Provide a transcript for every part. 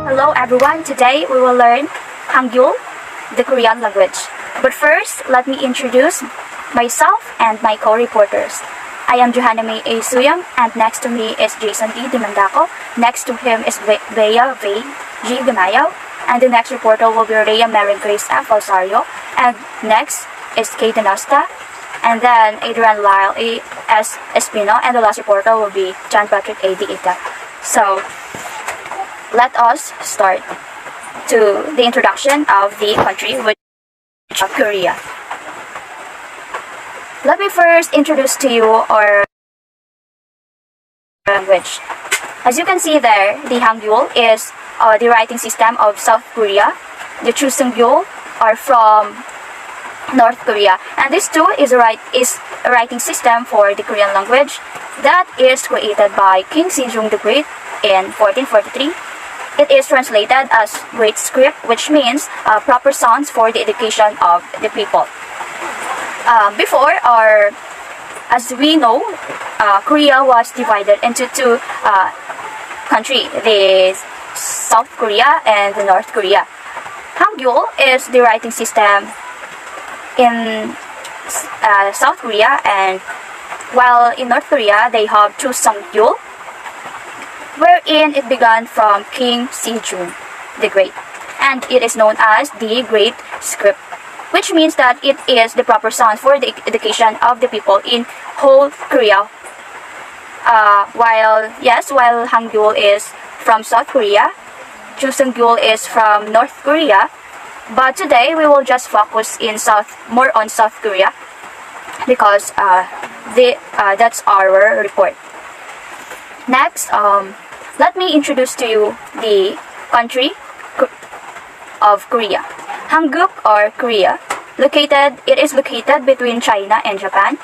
Hello everyone, today we will learn Hangeul, the Korean language. But first, let me introduce myself and my co-reporters. I am Johanna May A. Suyam, and next to me is Jason D. Dimandaco. Next to him is Bea V. G. Gamayo, and the next reporter will be Rhea Mary Grace F. Alsario, and next is Kate Anosta, and then Adrian Lyle A. S. Espino, and the last reporter will be John Patrick A. D. Ita. So, let us start to the introduction of the country, which is Korea. Let me first introduce to you our language. As you can see there, the Hangeul is the writing system of South Korea. The Chosungyul are from North Korea, and this too is a writing system for the Korean language that is created by King Sejong the Great in 1443. It is translated as Great Script, which means proper sounds for the education of the people. As we know, Korea was divided into two countries, the South Korea and the North Korea. Hangeul is the writing system in South Korea, and while in North Korea they have Chosungyul, wherein it began from King Sejong the Great, and it is known as the Great Script, which means that it is the proper sound for the education of the people in whole Korea. While Hangeul is from South Korea, Chosungyul is from North Korea, but today we will just focus more on South Korea because that's our report. Next, let me introduce to you the country of Korea. Hangeul, or Korea, it is located between China and Japan.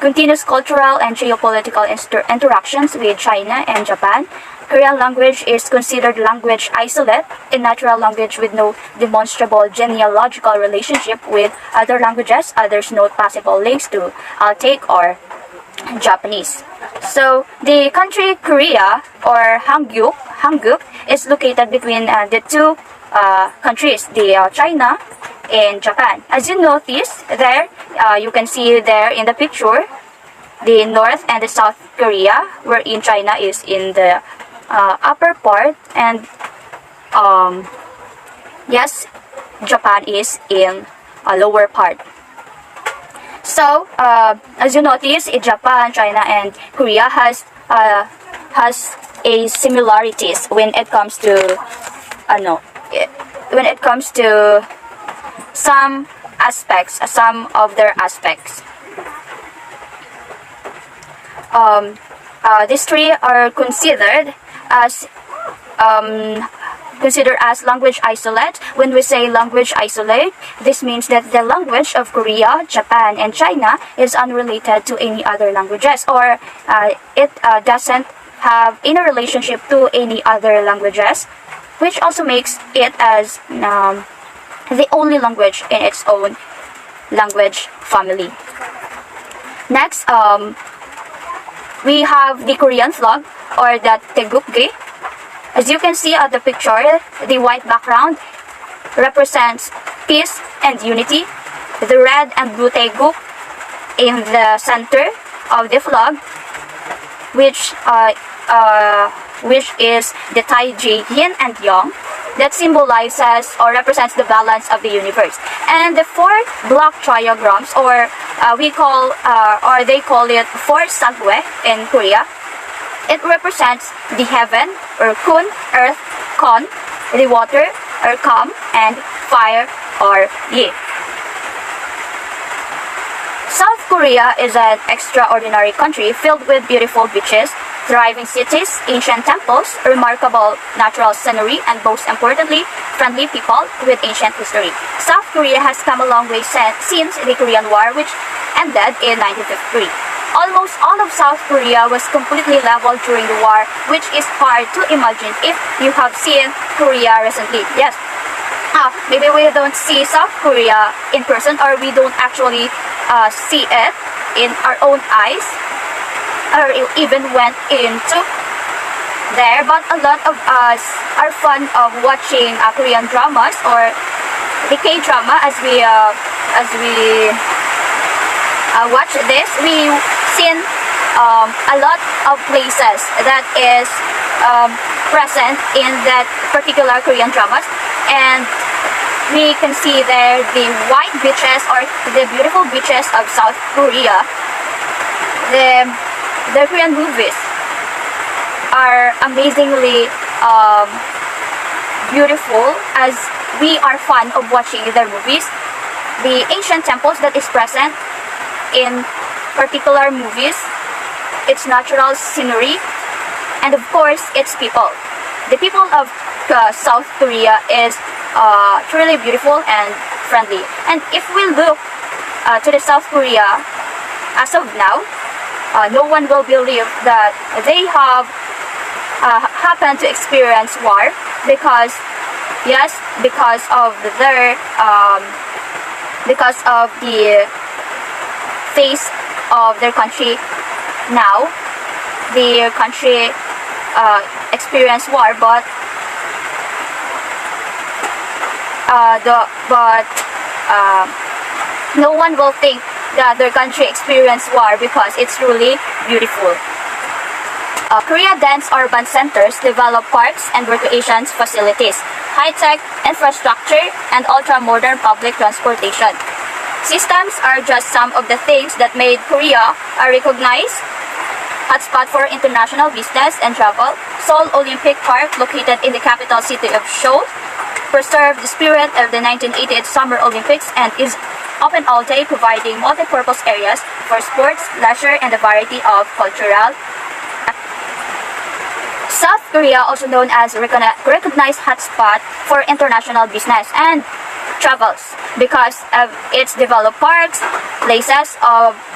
Continuous cultural and geopolitical interactions with China and Japan. Korean language is considered language isolate, a natural language with no demonstrable genealogical relationship with other languages. Others note possible links to Altaic or Japanese. So the country Korea, or Hangeul, is located between the two countries, the China and Japan. As you notice there, you can see there in the picture the North and the South Korea, wherein China is in the upper part, and Japan is in a lower part. So, as you notice, Japan, China, and Korea has a similarities when it comes to some of their aspects. These three are considered as language isolate. When we say language isolate, this means that the language of Korea, Japan, and China is unrelated to any other languages, or it doesn't have any relationship to any other languages, which also makes it as the only language in its own language family. Next, we have the Korean flag, or the Taegukgi. As you can see at the picture, the white background represents peace and unity. The red and blue Taeguk in the center of the flag, which is the Taiji Yin and Yang, that symbolizes or represents the balance of the universe. And the four block triagrams, or they call it four sagwe in Korea. It represents the heaven, or kun, earth, kon, the water, or kam, and fire, or yi. South Korea is an extraordinary country filled with beautiful beaches, thriving cities, ancient temples, remarkable natural scenery, and most importantly, friendly people with ancient history. South Korea has come a long way since the Korean War, which ended in 1953. Almost all of South Korea was completely leveled during the war, which is hard to imagine if you have seen Korea recently. Yes, maybe we don't see South Korea in person, or we don't actually see it in our own eyes, or even went into there, but a lot of us are fond of watching Korean dramas or the K-drama. As we watch this, we seen a lot of places that is present in that particular Korean dramas, and we can see there the white beaches or the beautiful beaches of South Korea. The Korean movies are amazingly beautiful, as we are fond of watching their movies. The ancient temples that is present in particular movies, its natural scenery, and of course its people. The people of South Korea is truly beautiful and friendly. And if we look to the South Korea as of now, no one will believe that they have happened to experience war, because because of the face of their country now. The country experienced war, but no one will think that their country experienced war because it's really beautiful. Korea dense urban centers develop parks and recreation facilities, high-tech infrastructure, and ultra-modern public transportation. Systems are just some of the things that made Korea a recognized hotspot for international business and travel. Seoul Olympic Park, located in the capital city of Seoul, preserved the spirit of the 1988 Summer Olympics and is open all day, providing multi-purpose areas for sports, leisure, and a variety of cultural. South Korea, also known as a recognized hotspot for international business and travels because of its developed parks, places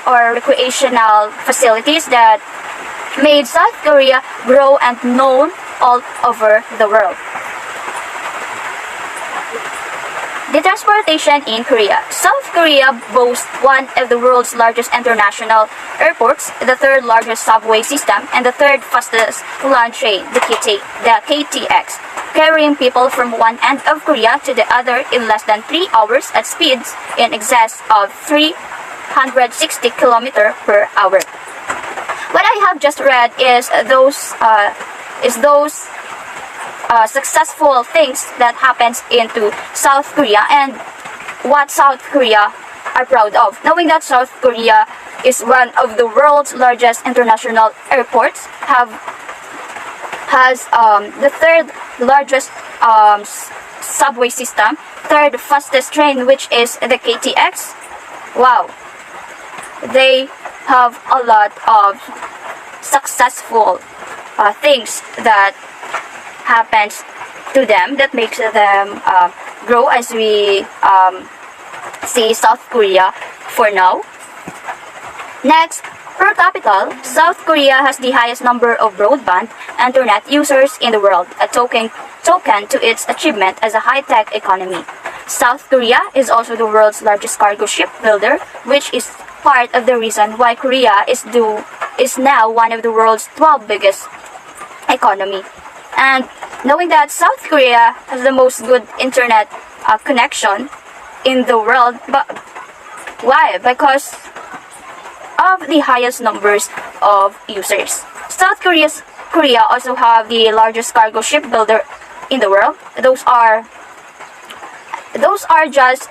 or recreational facilities that made South Korea grow and known all over the world. The transportation in Korea. South Korea boasts one of the world's largest international airports, the third largest subway system, and the third fastest land train, the KTX, carrying people from one end of Korea to the other in less than 3 hours at speeds in excess of 360 km per hour. What I have just read is those successful things that happens into South Korea and what South Korea are proud of. Knowing that South Korea is one of the world's largest international airports, has the third largest subway system, third fastest train, which is the KTX. Wow, they have a lot of successful things that happens to them that makes them grow, as we see South Korea for now. Next, per capita, South Korea has the highest number of broadband internet users in the world, a token to its achievement as a high-tech economy. South Korea is also the world's largest cargo ship builder, which is part of the reason why Korea is now one of the world's 12 biggest economy. And knowing that South Korea has the most good internet connection in the world, but why? Because of the highest numbers of users. South Korea also have the largest cargo ship builder in the world. Those are just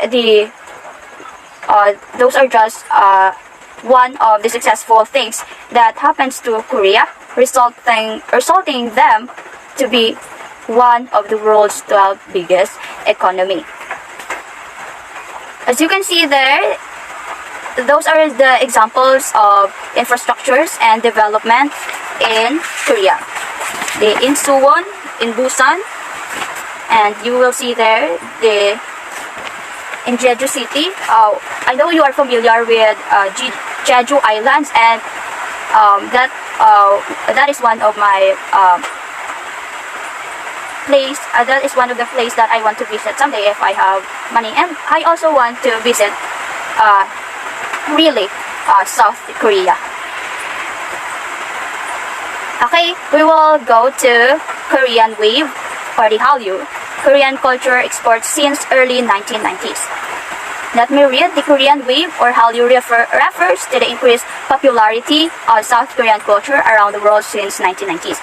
one of the successful things that happens to Korea, resulting them to be one of the world's 12 biggest economy. As you can see there, those are the examples of infrastructures and development in Korea. In Suwon, in Busan, and you will see there in Jeju City. I know you are familiar with Jeju Islands, and that is one of my place. That is one of the places that I want to visit someday if I have money, and I also want to visit really South Korea. Okay, we will go to Korean wave or the Hallyu. Korean culture exports since early 1990s. Let me read. The Korean wave or Hallyu refers to the increased popularity of South Korean culture around the world since 1990s.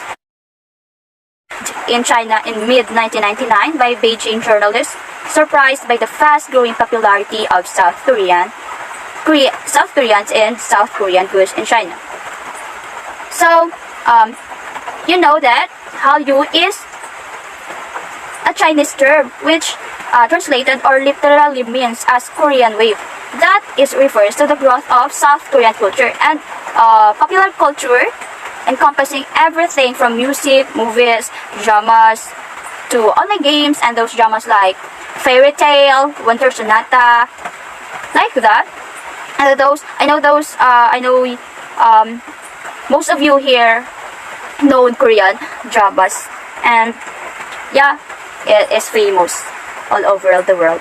In China in mid-1999 by Beijing journalists, surprised by the fast-growing popularity of South Koreans and South Korean goods in China. So, you know that Hallyu is a Chinese term which translated or literally means as Korean wave. That is refers to the growth of South Korean culture and popular culture encompassing everything from music, movies, dramas, to online games and those dramas like Fairy Tale, Winter Sonata, like that. And I know most of you here know Korean dramas, and yeah, it is famous all over the world.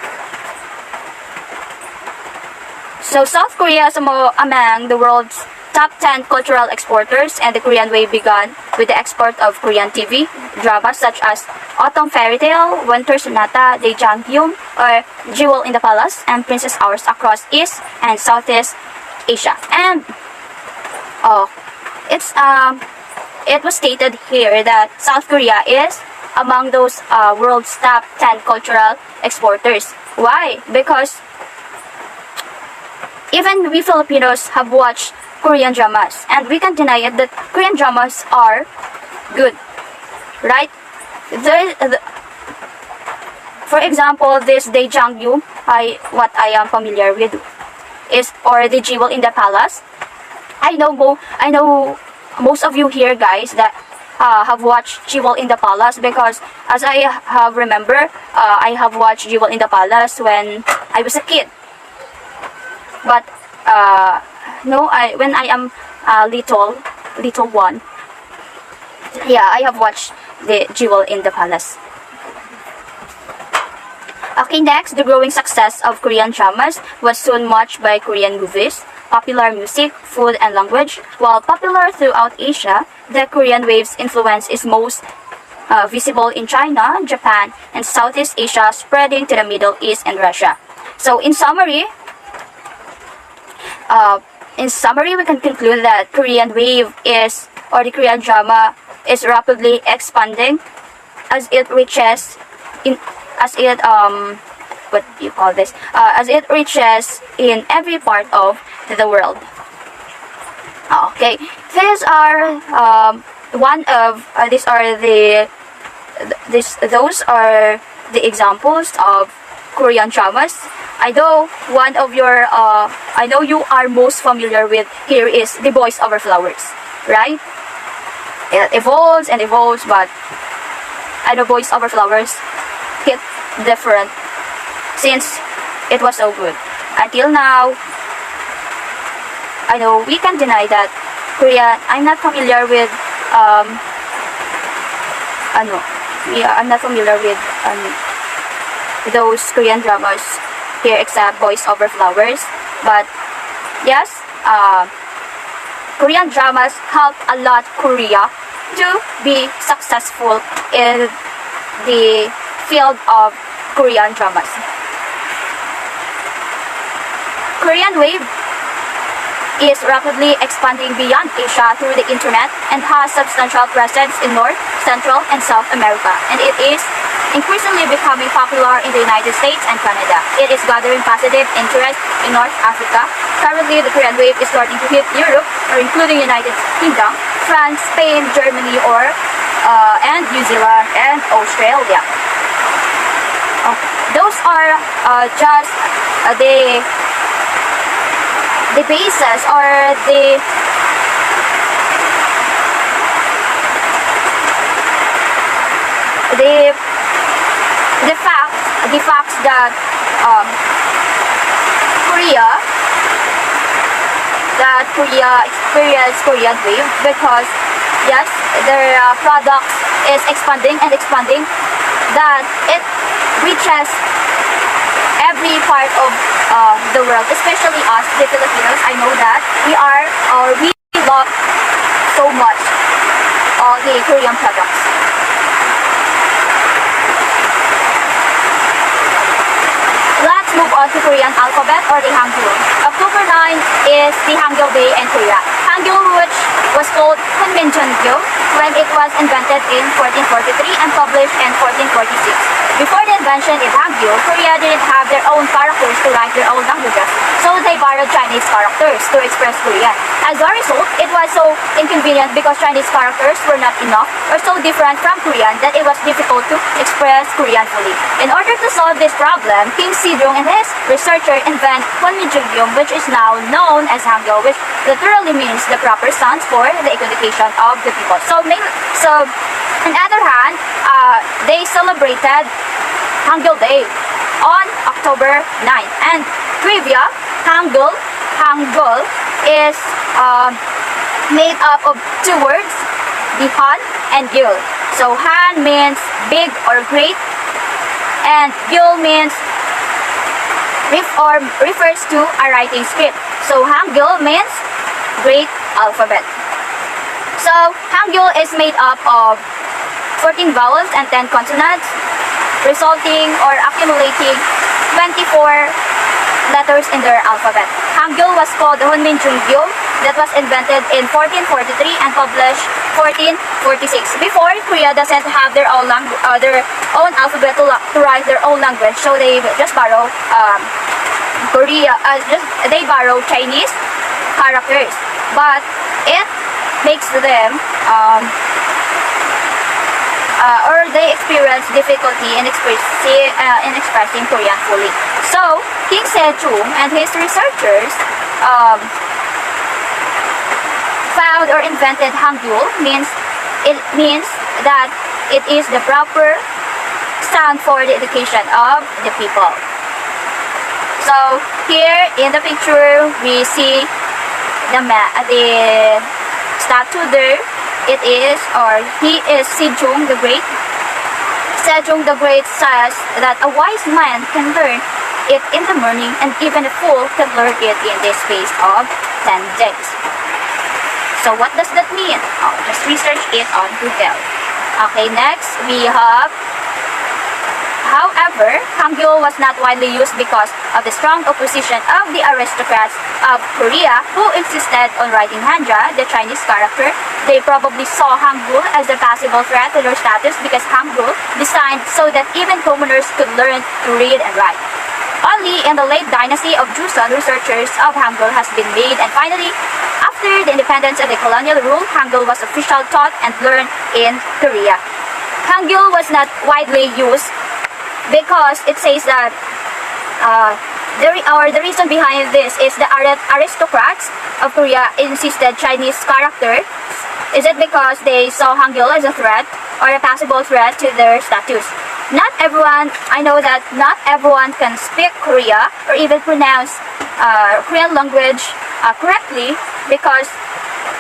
So South Korea is among the world's top 10 cultural exporters, and the Korean wave began with the export of Korean TV dramas such as Autumn Fairy Tale, Winter Sonata, Daejang-gyum, or Jewel in the Palace, and Princess Hours across East and Southeast Asia. And it was stated here that South Korea is among those world's top 10 cultural exporters. Why? Because even we Filipinos have watched Korean dramas, and we can't deny it that Korean dramas are good, right? For example, this Daejang-gyum, what I am familiar with is, or the Jewel in the Palace. I know most of you here, guys, that have watched Jewel in the Palace, because as I have remember, I have watched Jewel in the Palace when I was a kid. But no, when I am little one, yeah, I have watched the Jewel in the Palace. Okay, next, the growing success of Korean dramas was soon matched by Korean movies, popular music, food, and language. While popular throughout Asia, the Korean wave's influence is most visible in China, Japan, and Southeast Asia, spreading to the Middle East and Russia. So, in summary, we can conclude that Korean wave is, or the Korean drama is rapidly expanding as it reaches as it reaches in every part of the world. Okay, these are those are the examples of Korean dramas. I know you are most familiar with here is The Boys Over Flowers, right? It evolves and evolves, but I know Boys Over Flowers hit different since it was so good. Until now, I know we can deny that Korean. I'm not familiar with I'm not familiar with those Korean dramas here except Boys Over Flowers. But yes, Korean dramas help a lot Korea to be successful in the field of Korean dramas. Korean wave is rapidly expanding beyond Asia through the internet and has substantial presence in North, Central, and South America, and it is increasingly becoming popular in the United States and Canada. It is gathering positive interest in North Africa. Currently, the Korean wave is starting to hit Europe, or including United Kingdom, France, Spain, Germany, and New Zealand and Australia. Those are just the basis, or the facts that Korea experienced Korean wave, because yes, their products is expanding and expanding, that it reaches every part of the world, especially us, the Filipinos. I know that we love so much all the Korean products. Let's move on to Korean alphabet or the Hangeul. October 9 is the Hangeul Day in Korea. Hangeul, which was called Hangeul when it was invented in 1443 and published in 1446. Before the invention in Hangeul, Korea didn't have their own characters to write their own languages, so they borrowed Chinese characters to express Korean. As a result, it was so inconvenient because Chinese characters were not enough or so different from Korean that it was difficult to express Korean fully. In order to solve this problem, King Sejong and his researcher invent Hangeul, which is now known as Hangeul, which literally means the proper sounds for the education of the people. So on the other hand, they celebrated Hangeul Day on October 9th. And trivia, Hangeul is made up of two words, the Han and Gul. So Han means big or great, and Gul means refers to a writing script. So Hangeul means great alphabet. So Hangeul is made up of 14 vowels and 10 consonants, resulting or accumulating 24 letters in their alphabet. Hangeul was called the Hangeul that was invented in 1443 and published 1446. Before, Korea doesn't have their own alphabet to write their own language, so they just borrow they borrow Chinese characters, but it makes them or they experience difficulty in expressing Korean fully. So King Sejong and his researchers found or invented Hangeul. It means that it is the proper sound for the education of the people. So here in the picture we see the statue there. It is, or he is Sejong the Great. Sejong the Great says that a wise man can learn it in the morning and even a fool can learn it in the space of 10 days. So what does that mean? Just research it on Google. Okay, next we have, however, Hangeul was not widely used because of the strong opposition of the aristocrats of Korea who insisted on writing Hanja, the Chinese character. They probably saw Hangeul as a possible threat to their status because Hangeul designed so that even commoners could learn to read and write. Only in the late dynasty of Joseon, researchers of Hangeul has been made, and finally, after the independence of the colonial rule, Hangeul was officially taught and learned in Korea. Hangeul was not widely used because it says that the reason behind this is the aristocrats of Korea insisted Chinese character. Is it because they saw Hangeul as a threat or a possible threat to their status? Not everyone, I know that not everyone can speak Korea or even pronounce Korean language correctly because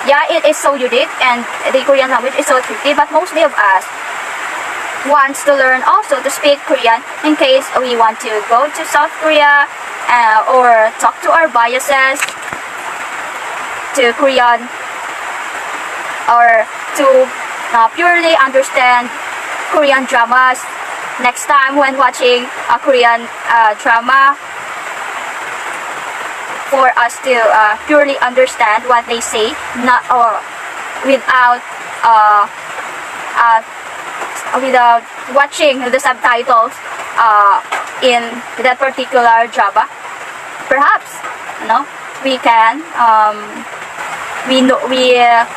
it is so unique and the Korean language is so tricky, but mostly of us wants to learn also to speak Korean in case we want to go to South Korea or talk to our biases to Korean, or to purely understand Korean dramas next time when watching a Korean drama, for us to purely understand what they say, not or without watching the subtitles in that particular drama. Perhaps we can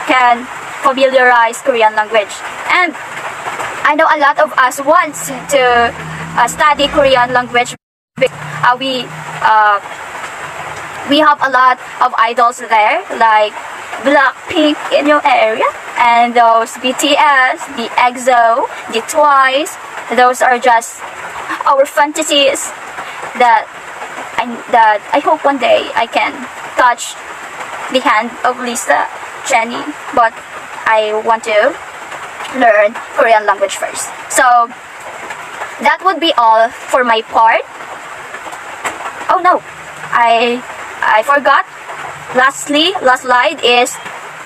can familiarize Korean language. And I know a lot of us wants to study Korean language. We have a lot of idols there, like Blackpink in your area, and those BTS, the EXO, the Twice. Those are just our fantasies that I hope one day I can touch the hand of Lisa, Jenny, but I want to learn Korean language first. So that would be all for my part. Oh no, I forgot. Last slide is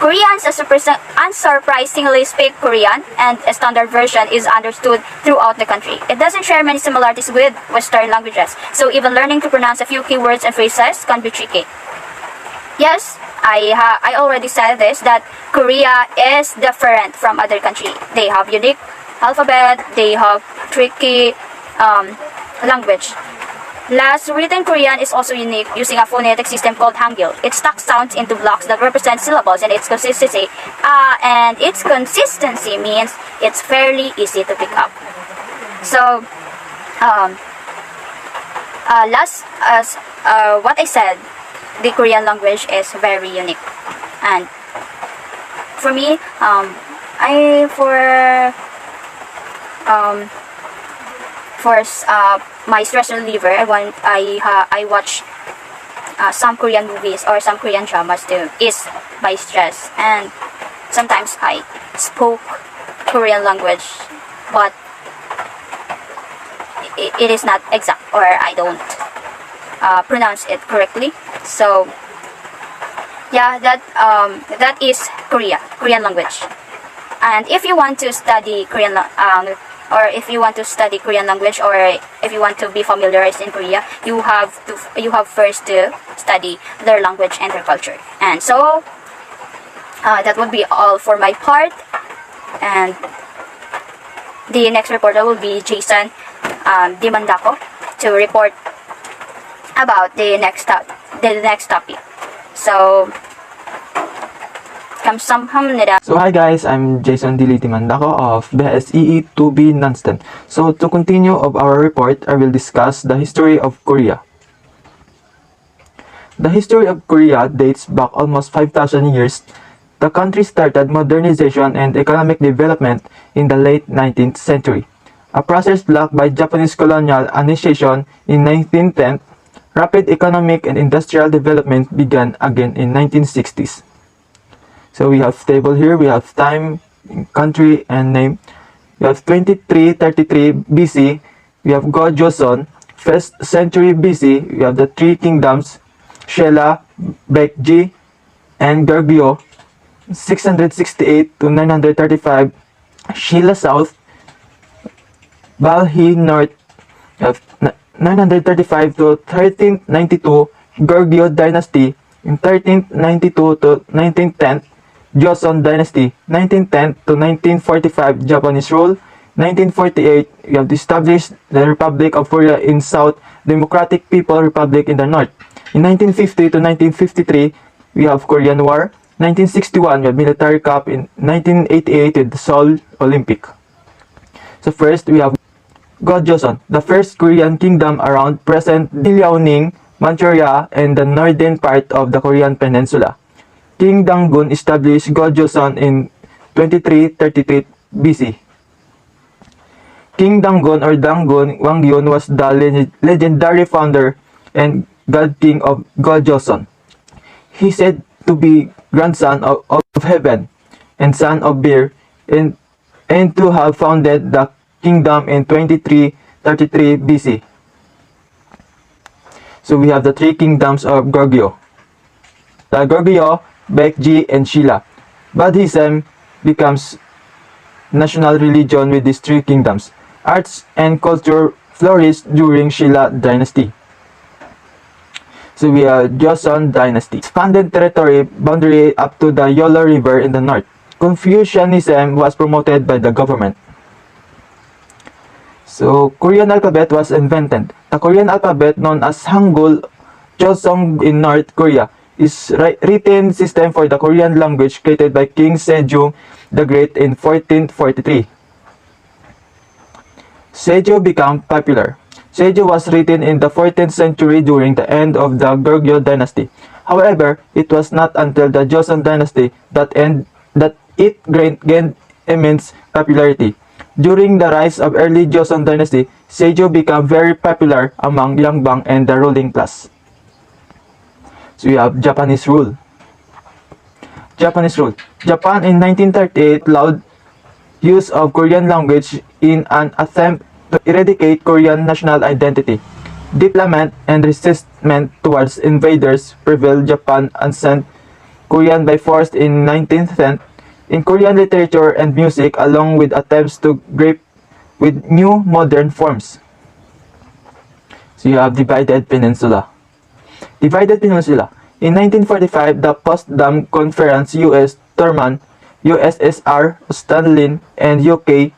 Koreans unsurprisingly speak Korean, and a standard version is understood throughout the country. It doesn't share many similarities with Western languages, so even learning to pronounce a few keywords and phrases can be tricky. Yes, I already said this, that Korea is different from other countries. They have unique alphabet, they have tricky language. Last, written Korean is also unique, using a phonetic system called Hangeul. It stacks sounds into blocks that represent syllables, and its consistency means it's fairly easy to pick up. So, last, as what I said, the Korean language is very unique, and for me, my stress reliever, I watch some Korean movies or some Korean dramas to ease my stress, and sometimes I spoke Korean language, but it is not exact, or I don't pronounce it correctly. So yeah, that is Korean language. And if you want to study Korean language, or if you want to be familiarized in Korea, you have first to study their language and their culture. And so that would be all for my part, and the next reporter will be Jason Dimandako to report about the next topic. So 감사합니다. So hi guys, I'm Jason Dimandako of BSEE 2B Nanston. So to continue of our report, I will discuss the history of Korea. The history of Korea dates back almost 5,000 years. The country started modernization and economic development in the late 19th century, a process blocked by Japanese colonial annexation in 1910. Rapid economic and industrial development began again in 1960s. So we have table here, we have time, country, and name. We have 2333 BC, we have Go Joseon. 1st century BC, we have the three kingdoms, Shela, Baekje, and Goryeo. 668 to 935, Shilla South, Balhae North. We have 935 to 1392, Goryeo Dynasty. In 1392 to 1910, Joseon Dynasty. 1910 to 1945, Japanese rule. 1948, we have established the Republic of Korea in South, Democratic People Republic in the North. In 1950 to 1953, we have Korean War. 1961, we have military coup. In 1988, with the Seoul Olympic. So first, we have Go Joseon, the first Korean kingdom around present Liaoning, Manchuria, and the northern part of the Korean peninsula. King Dangun established Go Joseon in 2333 BC. King Dangun, or Dangun Wangyun, was the legendary founder and god king of Go Joseon. He said to be grandson of heaven and son of beer, and to have founded the kingdom in 2333 BC. So we have the three kingdoms of Goryeo. The Goryeo, Baekje, and Shilla. Buddhism becomes national religion with these three kingdoms. Arts and culture flourished during Shilla dynasty. So we have Joseon Dynasty. Expanded territory boundary up to the Yolo River in the north. Confucianism was promoted by the government. So Korean alphabet was invented. The Korean alphabet, known as Hangeul, Choseong in North Korea, is written system for the Korean language created by King Sejong the Great in 1443. Sejong became popular. Sejong was written in the 14th century during the end of the Goryeo dynasty. However, it was not until the Joseon dynasty that it gained immense popularity. During the rise of early Joseon dynasty, Sejong became very popular among Yangbang and the ruling class. So we have Japanese rule. Japanese rule. Japan in 1938 allowed use of Korean language in an attempt to eradicate Korean national identity. Development and resistance towards invaders prevailed. Japan and sent Korean by force in 1910 in Korean literature and music, along with attempts to grip with new modern forms. So you have divided peninsula. Divided peninsula. In 1945, the Potsdam Conference, U.S. Thurman, USSR, Stalin, and UK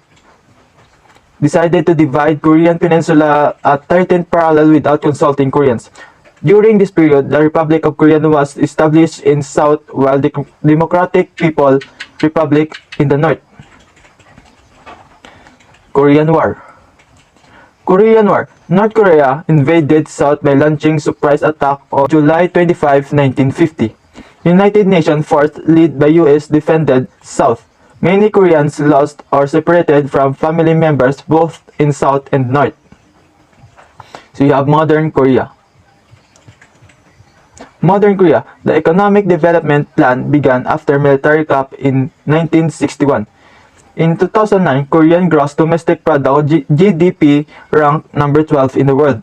decided to divide Korean peninsula at 13 parallel without consulting Koreans. During this period, the Republic of Korea was established in south, while the Democratic People Republic in the north. Korean War. Korean War. North Korea invaded South by launching surprise attack on July 25, 1950. United Nations force led by US defended South. Many Koreans lost or separated from family members both in South and North. So you have modern Korea. Modern Korea. The economic development plan began after military coup in 1961. In 2009, Korean gross domestic product GDP ranked number 12 in the world.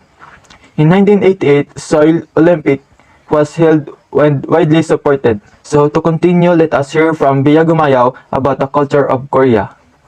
In 1988, Seoul Olympic was held and widely supported. So to continue, let us hear from Bia Gumayaw about the culture of Korea.